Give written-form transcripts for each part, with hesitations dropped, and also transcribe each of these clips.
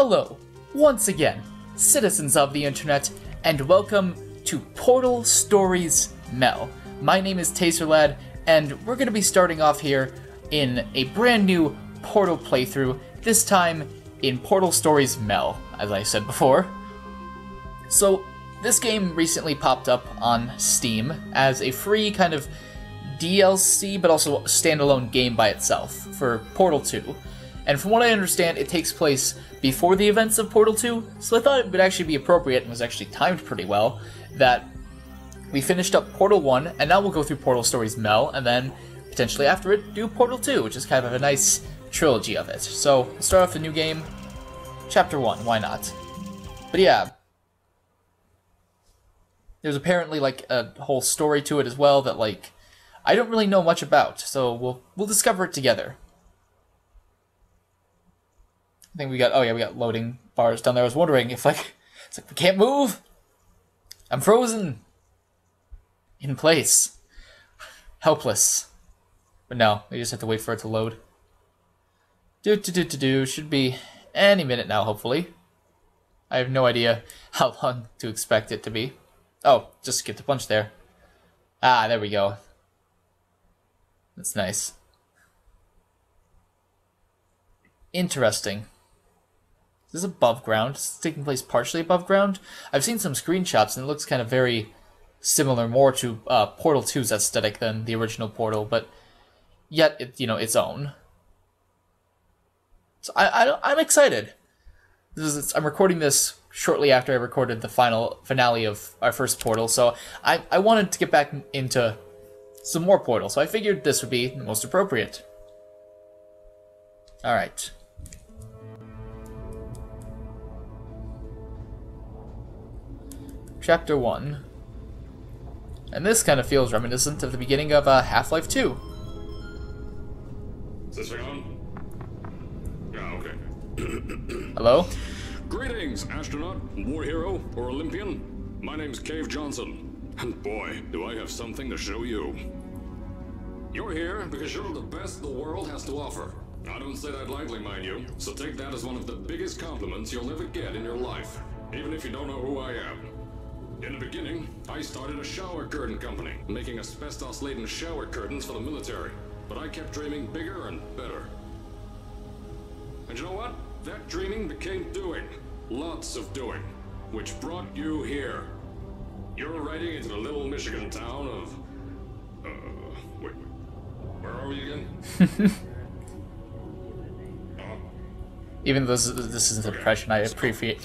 Hello, once again, citizens of the internet, and welcome to Portal Stories Mel. My name is Taserlad, and we're going to be starting off here in a brand new Portal playthrough, this time in Portal Stories Mel, as I said before. So, this game recently popped up on Steam as a free kind of DLC, but also standalone game by itself for Portal 2. And from what I understand, it takes place before the events of Portal 2, so I thought it would actually be appropriate, and was actually timed pretty well, that we finished up Portal 1, and now we'll go through Portal Stories Mel, and then, potentially after it, do Portal 2, which is kind of a nice trilogy of it. So, we'll start off the new game, Chapter 1, why not? But yeah, there's apparently, like, a whole story to it as well that, like, I don't really know much about, so we'll discover it together. I think we got, oh yeah, we got loading bars down there. I was wondering if, like, it's like, we can't move! I'm frozen! In place. Helpless. But no, we just have to wait for it to load. Should be any minute now, hopefully. I have no idea how long to expect it to be. Oh, just skipped a bunch there. Ah, there we go. That's nice. Interesting. Is this above ground? Is this taking place partially above ground? I've seen some screenshots and it looks kind of very similar, more to Portal 2's aesthetic than the original Portal, but yet it, its own. So I'm excited. I'm recording this shortly after I recorded the finale of our first Portal, so I wanted to get back into some more Portal, so I figured this would be the most appropriate. Alright. Chapter 1. And this kind of feels reminiscent of the beginning of Half-Life 2. Is this thing on? Yeah, okay. Hello? Greetings, astronaut, war hero, or Olympian. My name's Cave Johnson. And boy, do I have something to show you. You're here because you're the best the world has to offer. I don't say that lightly, mind you, so take that as one of the biggest compliments you'll ever get in your life, even if you don't know who I am. In the beginning, I started a shower curtain company, making asbestos-laden shower curtains for the military, but I kept dreaming bigger and better. And you know what? That dreaming became doing. Lots of doing, which brought you here. You're riding into the little Michigan town of... wait, where are we again? Even though this is an impression, I appreciate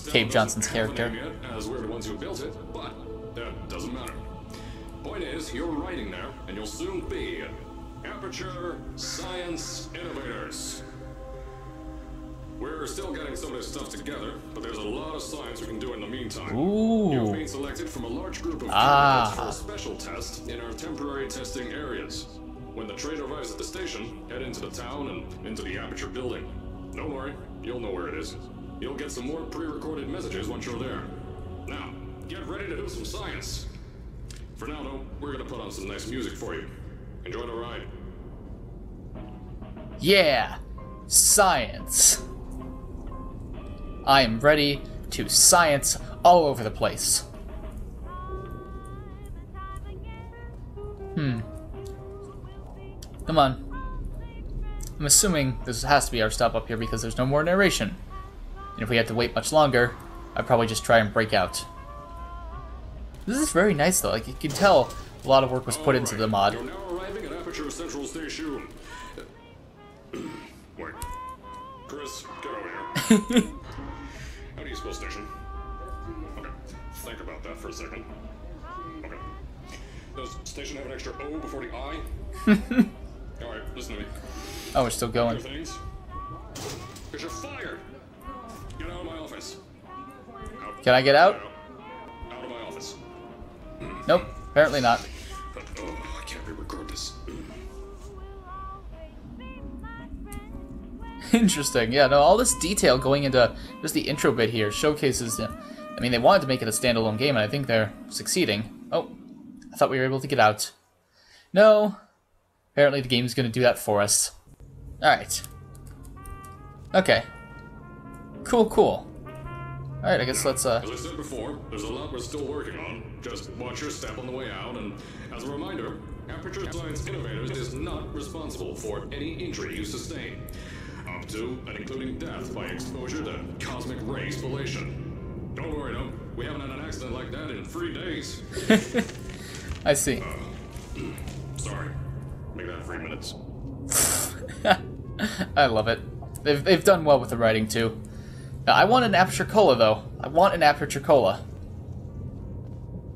Cave Johnson's character. As we're the ones who built it, but that doesn't matter. Point is, you're riding there, and you'll soon be Aperture Science Innovators. We're still getting some of this stuff together, but there's a lot of science we can do in the meantime. Ooh. You've been selected from a large group of candidates for a special test in our temporary testing areas. When the train arrives at the station, head into the town and into the Aperture building. Don't worry, you'll know where it is. You'll get some more pre-recorded messages once you're there. Now, get ready to do some science. For now, though, we're gonna put on some nice music for you. Enjoy the ride. Yeah! Science! I am ready to science all over the place. Come on. I'm assuming this has to be our stop up here because there's no more narration. And if we had to wait much longer, I'd probably just try and break out. This is very nice though, like you can tell a lot of work was put into the mod. You're now arriving at Aperture Central Station. Wait. Chris, get over here. How do you spell station? Okay, think about that for a second. Okay. Does station have an extra O before the I? Alright, listen to me. Oh, we're still going. Because you're fired! Get out of my office. Can I get out? Out of my office. Nope, apparently not. Oh, I can't re-record this. Interesting, yeah, no, all this detail going into just the intro bit here showcases, I mean, they wanted to make it a standalone game, and I think they're succeeding. Oh, I thought we were able to get out. No, apparently the game's gonna do that for us. Alright. Okay. Cool, cool. Alright, I guess let's, As I said before, there's a lot we're still working on. Just watch your step on the way out, and as a reminder, Aperture Science Innovators is not responsible for any injury you sustain, up to and including death by exposure to cosmic ray spallation. Don't worry, though. We haven't had an accident like that in 3 days. I see. Sorry. Make that 3 minutes. I love it. They've done well with the writing, too. Now, I want an Aperture Cola, though. I want an Aperture Cola.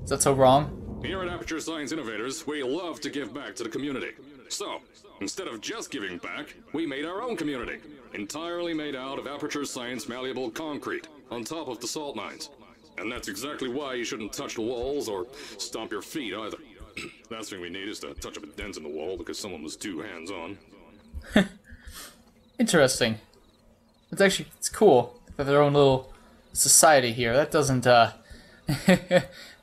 Is that so wrong? Here at Aperture Science Innovators, we love to give back to the community. So, instead of just giving back, we made our own community. Entirely made out of Aperture Science malleable concrete, on top of the salt mines. And that's exactly why you shouldn't touch the walls or stomp your feet either. Last thing we need is to touch up a dent in the wall because someone was too hands-on. Interesting. It's cool. They have their own little society here. That doesn't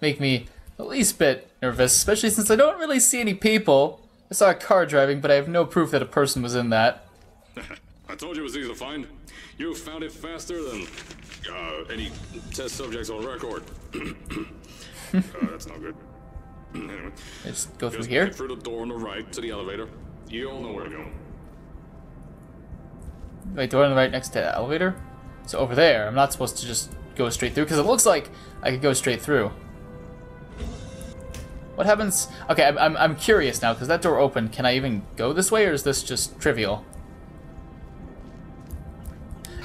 make me the least bit nervous, especially since I don't really see any people. I saw a car driving, but I have no proof that a person was in that. I told you it was easy to find. You found it faster than any test subjects on record. That's not good. Anyway, Just go through here. Head through the door on the right to the elevator. You all know where to go. Wait, door on the right next to the elevator? So over there, I'm not supposed to just go straight through, because it looks like I could go straight through. What happens? Okay, I'm curious now, because that door opened. Can I even go this way, or is this just trivial?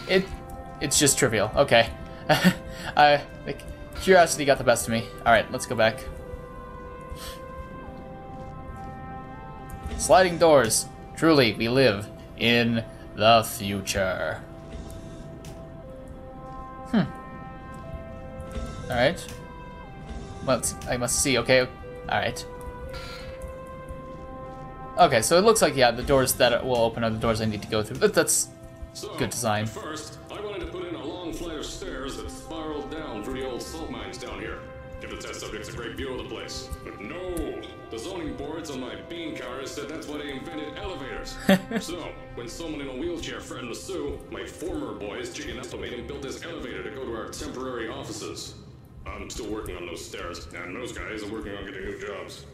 It's just trivial. Okay. Like, curiosity got the best of me. Alright, let's go back. Sliding doors. Truly, we live in the future. Alright. Well, I must see, okay. Alright. Okay, so it looks like, yeah, the doors that will open are the doors I need to go through. But that's good design. First, I wanted to put in a long flight of stairs that spiraled down through the old salt mines down here. Give the test subjects a great view of the place. But no! The zoning boards on my bean counters said that's why they invented elevators. So, when someone in a wheelchair threatened to sue, my former boys chicken up to made him build this elevator to go to our temporary offices. I'm still working on those stairs, and those guys are working on getting new jobs.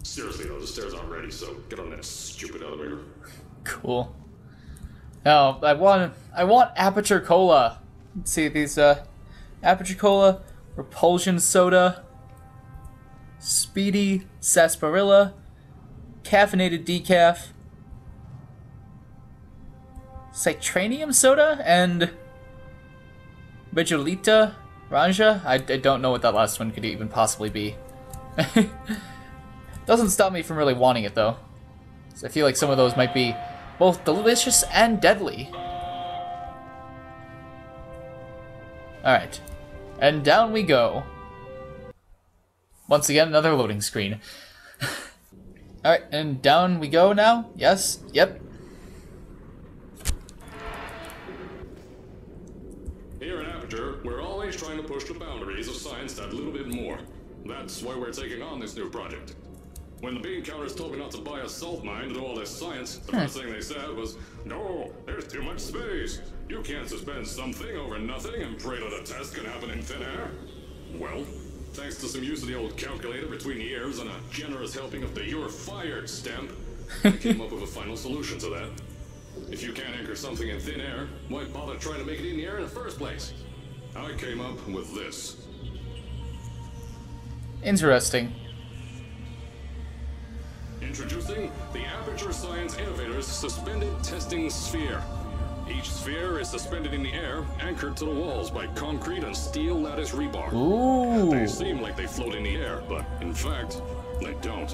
Seriously though, the stairs aren't ready, so get on that stupid elevator. Cool. Now, I want Aperture Cola. Let's see these, Aperture Cola, Repulsion Soda, Speedy Sarsaparilla, Caffeinated Decaf, Citranium Soda, and Bejolita Ranja? I don't know what that last one could even possibly be. Doesn't stop me from really wanting it, though. So I feel like some of those might be both delicious and deadly. Alright. And down we go. Once again, another loading screen. Alright, and down we go now? Yes? Yep. Here at Aperture, we're always trying to push the boundaries of science that little bit more. That's why we're taking on this new project. When the bean counters told me not to buy a salt mine to do all this science, the first thing they said was, "No, there's too much space. You can't suspend something over nothing and pray that a test can happen in thin air." Well, thanks to some use of the old calculator between the ears and a generous helping of the "you're fired" stamp, I came up with a final solution to that. If you can't anchor something in thin air, why bother trying to make it in the air in the first place? I came up with this. Interesting. Introducing the Aperture Science Innovators Suspended Testing Sphere. Each sphere is suspended in the air, anchored to the walls by concrete and steel lattice rebar. Ooh. They seem like they float in the air, but in fact, they don't.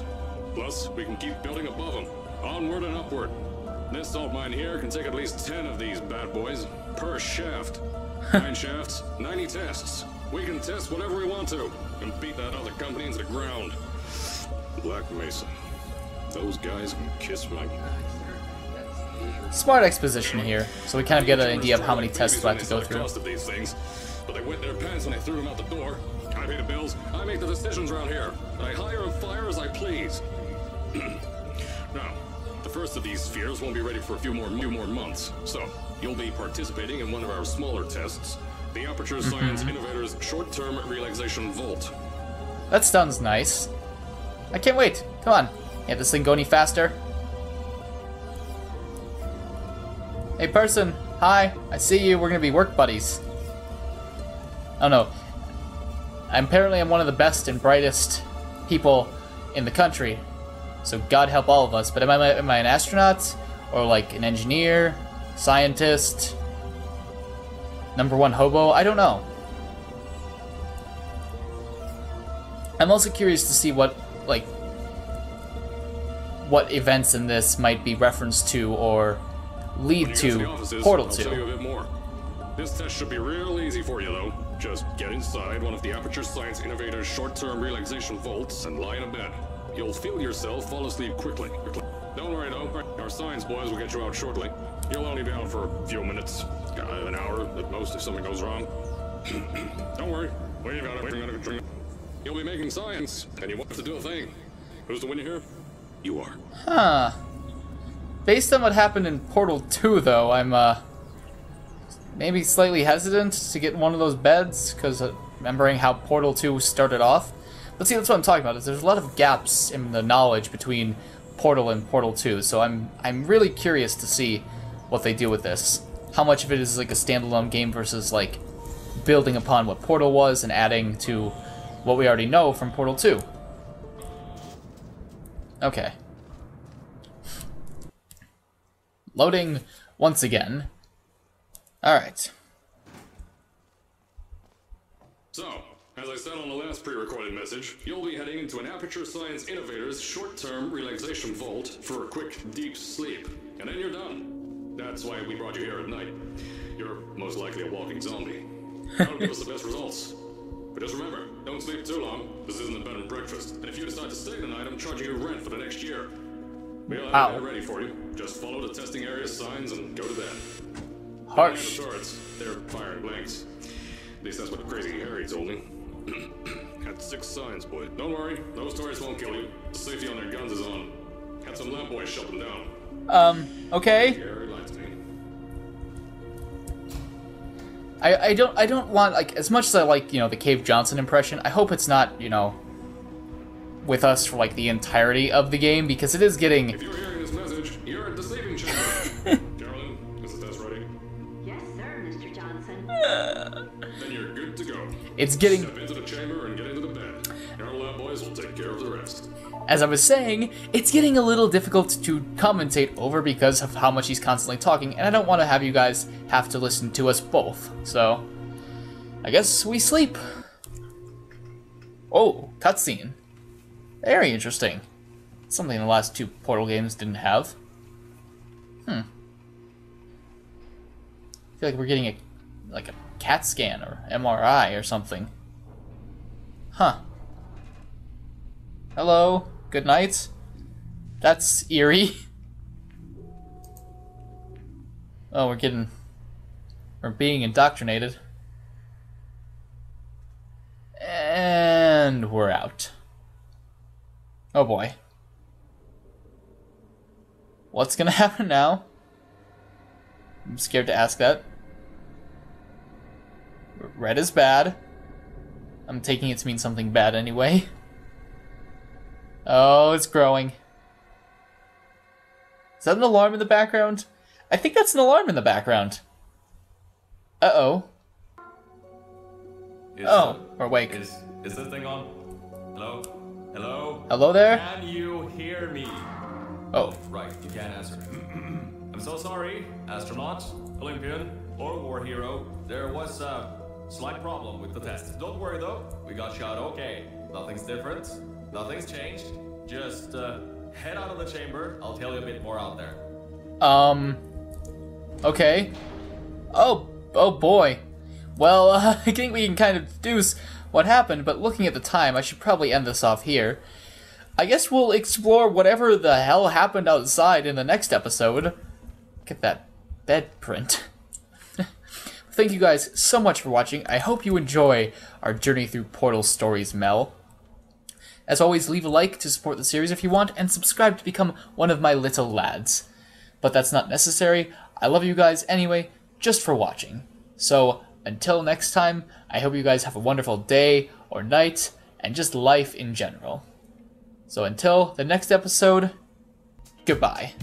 Plus, we can keep building above them, onward and upward. This salt mine here can take at least 10 of these bad boys per shaft. 9 shafts, 90 tests. We can test whatever we want to and beat that other company into the ground. Black Mesa. Those guys can kiss my... Smart exposition here, so we kind of get an idea of how many tests we have to go through. Cost of these things, but they wet their pants when I threw them out the door. I pay the bills, I make the decisions around here, and I hire and fire as I please. Now, the first of these spheres won't be ready for a few more months. So, you'll be participating in one of our smaller tests, the Aperture Science Innovators Short-Term Relaxation Vault. That sounds nice. I can't wait. Come on. Can't this thing go any faster? Hey person, hi. I see you. We're gonna be work buddies. Oh no. Apparently I'm one of the best and brightest people in the country. So God help all of us. But am I an astronaut? Or like an engineer? Scientist? #1 hobo? I don't know. I'm also curious to see what events in this might be referenced to or lead to Portal 2. I'll tell you a bit more. This test should be real easy for you, though. Just get inside one of the Aperture Science Innovators short-term relaxation vaults and lie in a bed. You'll feel yourself fall asleep quickly. Don't worry, though. Our science boys will get you out shortly. You'll only be out for a few minutes. An hour at most if something goes wrong. Don't worry. We've got it. You'll be making science, and you won't have to do a thing. Who's the winner here? You are. Huh. Based on what happened in Portal 2, though, I'm, maybe slightly hesitant to get in one of those beds, because remembering how Portal 2 started off. But see, that's what I'm talking about, is there's a lot of gaps in the knowledge between Portal and Portal 2, so I'm really curious to see what they do with this. How much of it is like a standalone game versus, like, building upon what Portal was and adding to what we already know from Portal 2. Okay. Loading once again. Alright. So, as I said on the last pre-recorded message, you'll be heading into an Aperture Science Innovators short-term relaxation vault for a quick, deep sleep. And then you're done. That's why we brought you here at night. You're most likely a walking zombie. That'll give us the best results. But just remember, don't sleep too long. This isn't a bed and breakfast. And if you decide to stay tonight, I'm charging you rent for the next year. We'll have it ready for you. Just follow the testing area signs and go to bed. Harsh. The turrets, they're firing blanks. At least that's what Crazy Harry told me. Had 6 signs, boy. Don't worry, those turrets won't kill you. The safety on their guns is on. Had some lab boys shut them down. Okay. Harry lied to me. I don't want, like, as much as I like, you know, the Cave Johnson impression, I hope it's not, you know, with us for, like, the entirety of the game, because it is getting... If you're hearing this message, you're at the sleeping chamber. Carolyn, is the test ready? Yes, sir, Mr. Johnson. Then you're good to go. It's getting... Step into the chamber and get into the bed. Our lab boys will take care of the rest. As I was saying, it's getting a little difficult to commentate over because of how much he's constantly talking, and I don't want to have you guys have to listen to us both. So, I guess we sleep. Oh, cutscene. Very interesting. Something the last 2 Portal games didn't have. I feel like we're getting a CAT scan or MRI or something. Huh. Hello. Good night. That's eerie. Oh, we're being indoctrinated. And we're out. Oh boy. What's gonna happen now? I'm scared to ask that. Red is bad. I'm taking it to mean something bad anyway. Oh, it's growing. Is that an alarm in the background? I think that's an alarm in the background. Uh-oh. Or wait. Is this thing on? Hello? Hello? Hello there? Can you hear me? Oh. Right, you can't answer. I'm so sorry, astronaut, Olympian, or war hero. There was a slight problem with the test. Don't worry though, we got you out okay. Nothing's different. Nothing's changed. Just head out of the chamber. I'll tell you a bit more out there. Okay. Oh boy. Well, I think we can kind of deduce what happened, but looking at the time, I should probably end this off here. I guess we'll explore whatever the hell happened outside in the next episode. Look at that bed print. Thank you guys so much for watching. I hope you enjoy our journey through Portal Stories, Mel. As always, leave a like to support the series if you want, and subscribe to become one of my little lads. But that's not necessary. I love you guys anyway, just for watching. So, until next time, I hope you guys have a wonderful day or night, and just life in general. So until the next episode, goodbye.